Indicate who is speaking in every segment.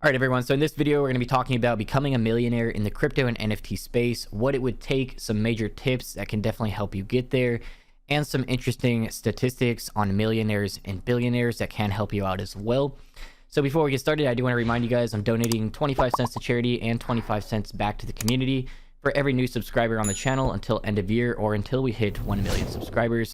Speaker 1: All right, everyone. So in this video, we're going to be talking about becoming a millionaire in the crypto and NFT space, what it would take, some major tips that can definitely help you get there, and some interesting statistics on millionaires and billionaires that can help you out as well. So before we get started, I do want to remind you guys I'm donating 25 cents to charity and 25 cents back to the community for every new subscriber on the channel until end of year or until we hit 1 million subscribers.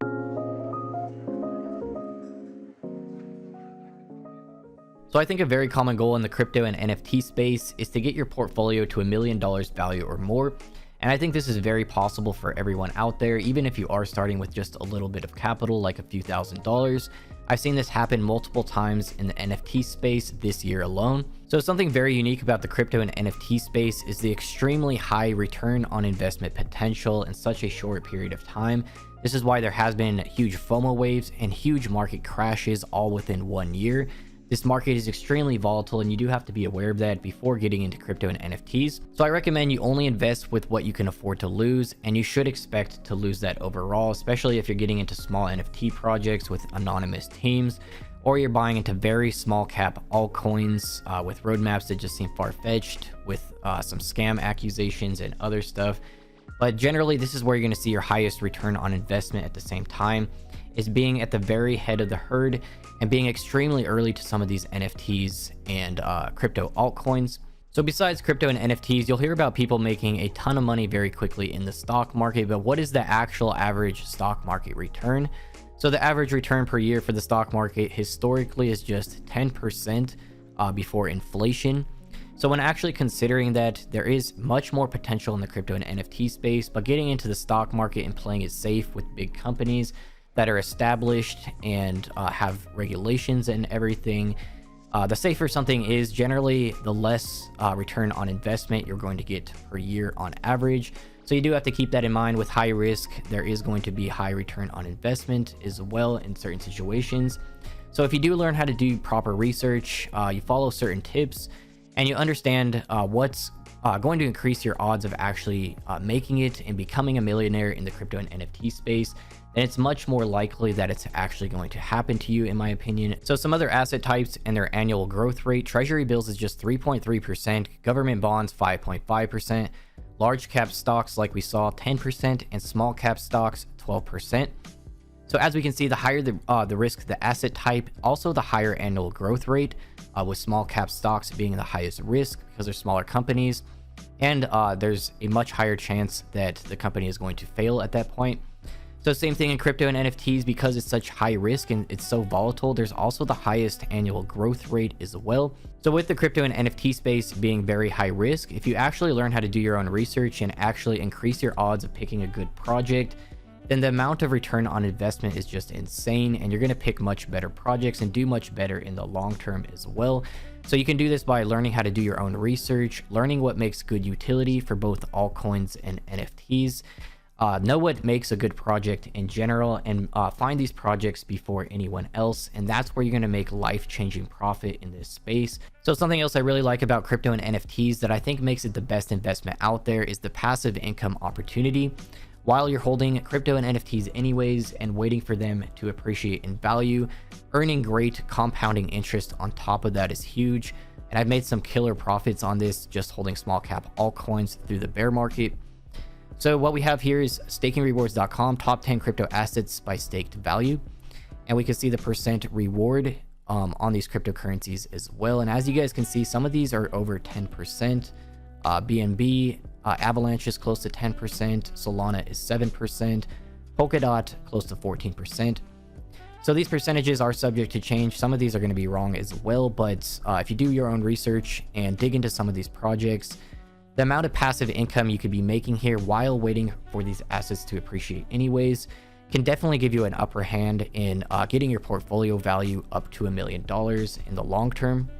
Speaker 1: So I think a very common goal in the crypto and NFT space is to get your portfolio to $1 million value or more. And I think this is very possible for everyone out there, even if you are starting with just a little bit of capital, like a few $1,000s. I've seen this happen multiple times in the NFT space this year alone. So something very unique about the crypto and NFT space is the extremely high return on investment potential in such a short period of time. This is why there has been huge FOMO waves and huge market crashes all within 1 year. This market is extremely volatile and you do have to be aware of that before getting into crypto and NFTs. So I recommend you only invest with what you can afford to lose, and you should expect to lose that overall, especially if you're getting into small NFT projects with anonymous teams, or you're buying into very small cap altcoins with roadmaps that just seem far-fetched with some scam accusations and other stuff. But generally, this is where you're going to see your highest return on investment at the same time, is being at the very head of the herd and being extremely early to some of these NFTs and crypto altcoins. So besides crypto and NFTs, you'll hear about people making a ton of money very quickly in the stock market, but what is the actual average stock market return? So the average return per year for the stock market historically is just 10% before inflation. So when actually considering that, there is much more potential in the crypto and NFT space, but getting into the stock market and playing it safe with big companies that are established and have regulations and everything, the safer something is, generally the less return on investment you're going to get per year on average. So you do have to keep that in mind. With high risk, there is going to be high return on investment as well in certain situations. So if you do learn how to do proper research, you follow certain tips, and you understand what's going to increase your odds of actually making it and becoming a millionaire in the crypto and NFT space, then it's much more likely that it's actually going to happen to you, in my opinion. So some other asset types and their annual growth rate: treasury bills is just 3.3%, government bonds 5.5%, large cap stocks, like we saw, 10%, and small cap stocks 12%. So as we can see, the higher the risk, the asset type, also the higher annual growth rate, with small cap stocks being the highest risk because they're smaller companies, and there's a much higher chance that the company is going to fail at that point. So same thing in crypto and NFTs, because it's such high risk and it's so volatile, there's also the highest annual growth rate as well. So with the crypto and NFT space being very high risk, if you actually learn how to do your own research and actually increase your odds of picking a good project, then the amount of return on investment is just insane, and you're going to pick much better projects and do much better in the long term as well. So you can do this by learning how to do your own research, learning what makes good utility for both altcoins and NFTs, know what makes a good project in general, and find these projects before anyone else, and that's where you're going to make life-changing profit in this space. So something else I really like about crypto and NFTs that I think makes it the best investment out there is the passive income opportunity. While you're holding crypto and NFTs anyways and waiting for them to appreciate in value, earning great compounding interest on top of that is huge. And I've made some killer profits on this just holding small cap altcoins through the bear market. So what we have here is stakingrewards.com, top 10 crypto assets by staked value. And we can see the percent reward on these cryptocurrencies as well. And as you guys can see, some of these are over 10%. BNB, Avalanche is close to 10%, Solana is 7%, Polkadot close to 14%. So these percentages are subject to change. Some of these are going to be wrong as well, but if you do your own research and dig into some of these projects, the amount of passive income you could be making here while waiting for these assets to appreciate anyways can definitely give you an upper hand in getting your portfolio value up to $1 million in the long term.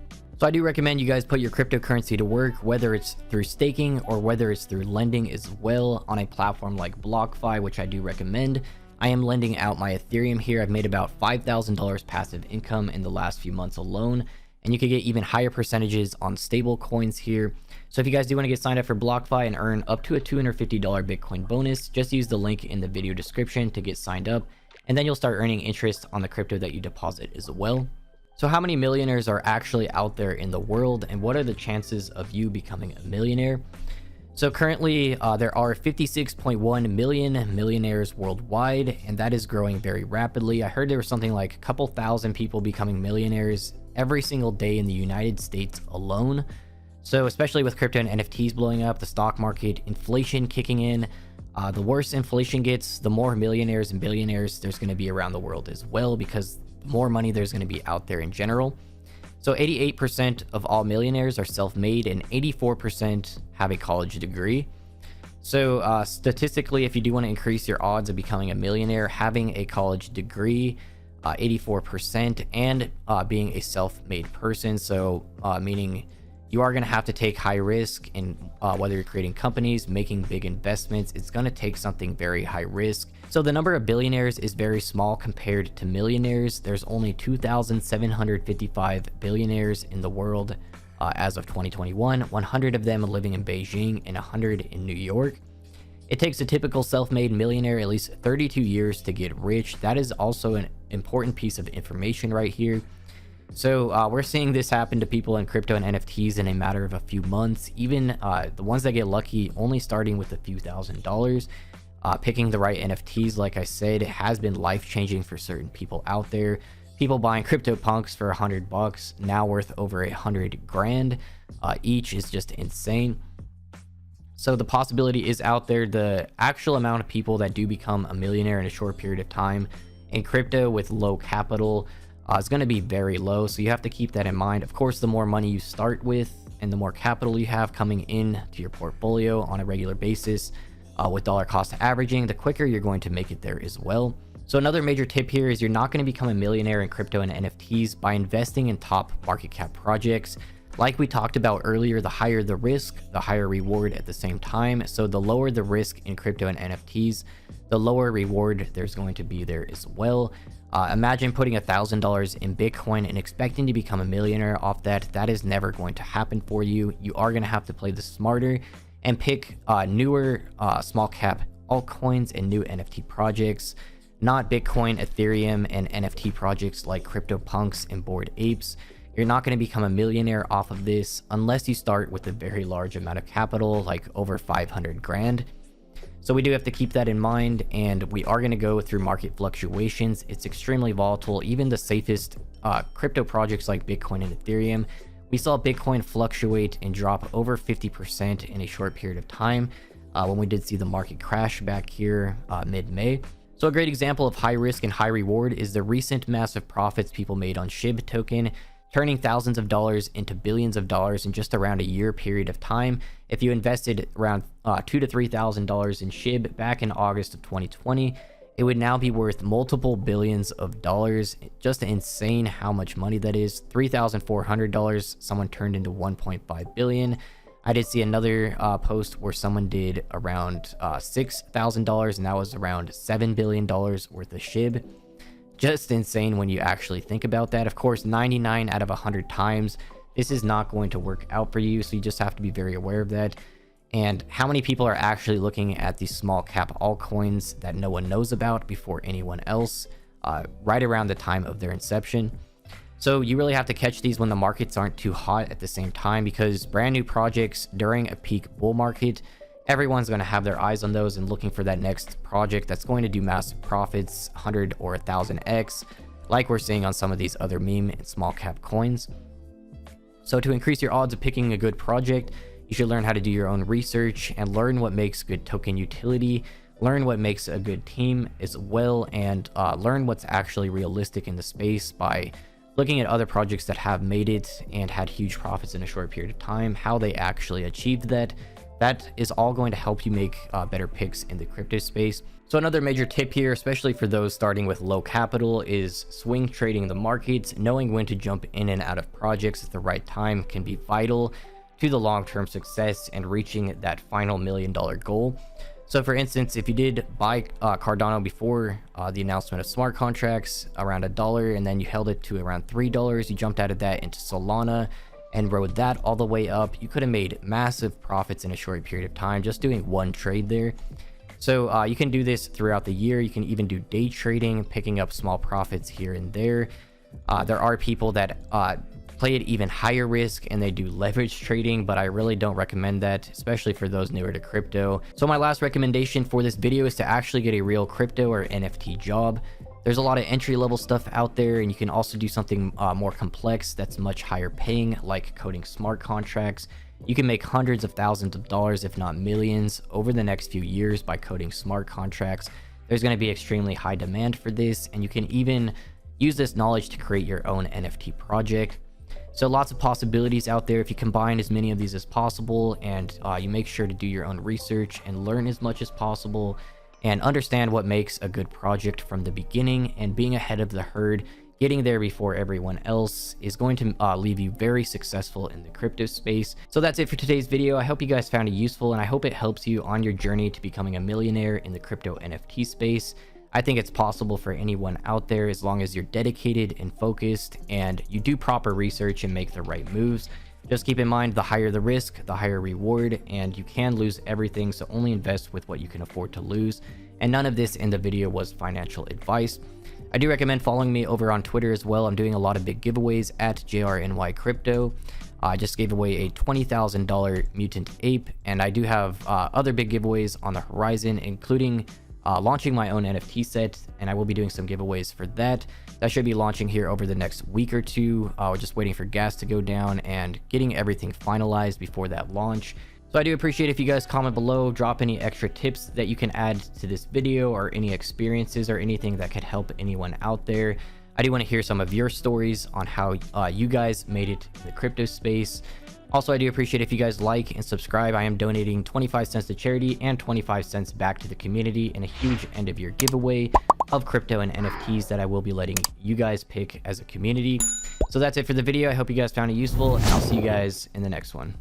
Speaker 1: So I do recommend you guys put your cryptocurrency to work, whether it's through staking or whether it's through lending as well on a platform like BlockFi, which I do recommend. I am lending out my Ethereum here. I've made about $5,000 passive income in the last few months alone, and you could get even higher percentages on stable coins here. So if you guys do want to get signed up for BlockFi and earn up to a $250 Bitcoin bonus, just use the link in the video description to get signed up, and then you'll start earning interest on the crypto that you deposit as well. So how many millionaires are actually out there in the world, and what are the chances of you becoming a millionaire? So currently there are 56.1 million millionaires worldwide, and that is growing very rapidly. I heard there was something like a couple thousand people becoming millionaires every single day in the United States alone. So especially with crypto and NFTs blowing up, the stock market, inflation kicking in, the worse inflation gets, the more millionaires and billionaires there's going to be around the world as well, because the more money there's going to be out there in general. So 88% of all millionaires are self-made, and 84% have a college degree. So statistically, if you do want to increase your odds of becoming a millionaire, having a college degree, 84%, and being a self-made person, so meaning you are going to have to take high risk in whether you're creating companies, making big investments. It's going to take something very high risk. So the number of billionaires is very small compared to millionaires. There's only 2,755 billionaires in the world as of 2021, 100 of them living in Beijing and 100 in New York. It takes a typical self-made millionaire at least 32 years to get rich. That is also an important piece of information right here. So we're seeing this happen to people in crypto and NFTs in a matter of a few months. Even the ones that get lucky only starting with a few $1,000s. Picking the right NFTs, like I said, it has been life-changing for certain people out there. People buying CryptoPunks for $100, now worth over 100 grand each, is just insane. So the possibility is out there. The actual amount of people that do become a millionaire in a short period of time in crypto with low capital is going to be very low. So you have to keep that in mind. Of course, the more money you start with and the more capital you have coming in to your portfolio on a regular basis, with dollar cost averaging, the quicker you're going to make it there as well. So another major tip here is you're not going to become a millionaire in crypto and NFTs by investing in top market cap projects. Like we talked about earlier, the higher the risk, the higher reward at the same time. So the lower the risk in crypto and NFTs, the lower reward there's going to be there as well. Imagine putting $1,000 in Bitcoin and expecting to become a millionaire off that. That is never going to happen for you. You are going to have to play this smarter and pick newer small cap altcoins and new NFT projects, not Bitcoin, Ethereum, and NFT projects like CryptoPunks and Bored Apes. You're not going to become a millionaire off of this unless you start with a very large amount of capital, like over 500 grand. So we do have to keep that in mind, and we are going to go through market fluctuations. It's extremely volatile. Even the safest crypto projects like Bitcoin and Ethereum, we saw Bitcoin fluctuate and drop over 50% in a short period of time when we did see the market crash back here mid-May. So a great example of high risk and high reward is the recent massive profits people made on SHIB token, turning thousands of dollars into billions of dollars in just around a year period of time. If you invested around $2,000 to $3,000 in SHIB back in August of 2020, it would now be worth multiple billions of dollars. Just insane how much money that is. $3,400 someone turned into 1.5 billion. I did see another post where someone did around $6,000, and that was around $7 billion worth of SHIB. Just insane when you actually think about that. Of course, 99 out of 100 times, this is not going to work out for you. So you just have to be very aware of that. And how many people are actually looking at these small cap altcoins that no one knows about before anyone else, right around the time of their inception. So you really have to catch these when the markets aren't too hot at the same time, because brand new projects during a peak bull market, everyone's going to have their eyes on those and looking for that next project that's going to do massive profits, 100 or 1000x, like we're seeing on some of these other meme and small cap coins. So to increase your odds of picking a good project, you should learn how to do your own research and learn what makes good token utility, learn what makes a good team as well, and learn what's actually realistic in the space by looking at other projects that have made it and had huge profits in a short period of time, how they actually achieved that. That is all going to help you make better picks in the crypto space. So another major tip here, especially for those starting with low capital, is swing trading the markets. Knowing when to jump in and out of projects at the right time can be vital to the long-term success and reaching that final $1 million goal. So for instance, if you did buy Cardano before the announcement of smart contracts around $1, and then you held it to around $3, you jumped out of that into Solana and rode that all the way up, you could have made massive profits in a short period of time just doing one trade there. So you can do this throughout the year. You can even do day trading, picking up small profits here and there. There are people that play it even higher risk and they do leverage trading, but I really don't recommend that, especially for those newer to crypto. So my last recommendation for this video is to actually get a real crypto or NFT job. There's a lot of entry-level stuff out there, and you can also do something more complex that's much higher paying, like coding smart contracts. You can make hundreds of thousands of dollars, if not millions, over the next few years by coding smart contracts. There's going to be extremely high demand for this, and you can even use this knowledge to create your own NFT project. So lots of possibilities out there if you combine as many of these as possible, and you make sure to do your own research and learn as much as possible and understand what makes a good project from the beginning. And being ahead of the herd, getting there before everyone else, is going to leave you very successful in the crypto space. So that's it for today's video. I hope you guys found it useful, and I hope it helps you on your journey to becoming a millionaire in the crypto NFT space. I think it's possible for anyone out there as long as you're dedicated and focused and you do proper research and make the right moves. Just keep in mind, the higher the risk, the higher reward, and you can lose everything, so only invest with what you can afford to lose. And none of this in the video was financial advice. I do recommend following me over on Twitter as well. I'm doing a lot of big giveaways at JRNYcrypto. I just gave away a $20,000 mutant ape, and I do have other big giveaways on the horizon, including launching my own NFT set, and I will be doing some giveaways for that. That should be launching here over the next week or two. We're just waiting for gas to go down and getting everything finalized before that launch. So I do appreciate if you guys comment below, drop any extra tips that you can add to this video, or any experiences or anything that could help anyone out there. I do want to hear some of your stories on how you guys made it in the crypto space. Also, I do appreciate if you guys like and subscribe. I am donating 25 cents to charity and 25 cents back to the community in a huge end of year giveaway of crypto and NFTs that I will be letting you guys pick as a community. So that's it for the video. I hope you guys found it useful, and I'll see you guys in the next one.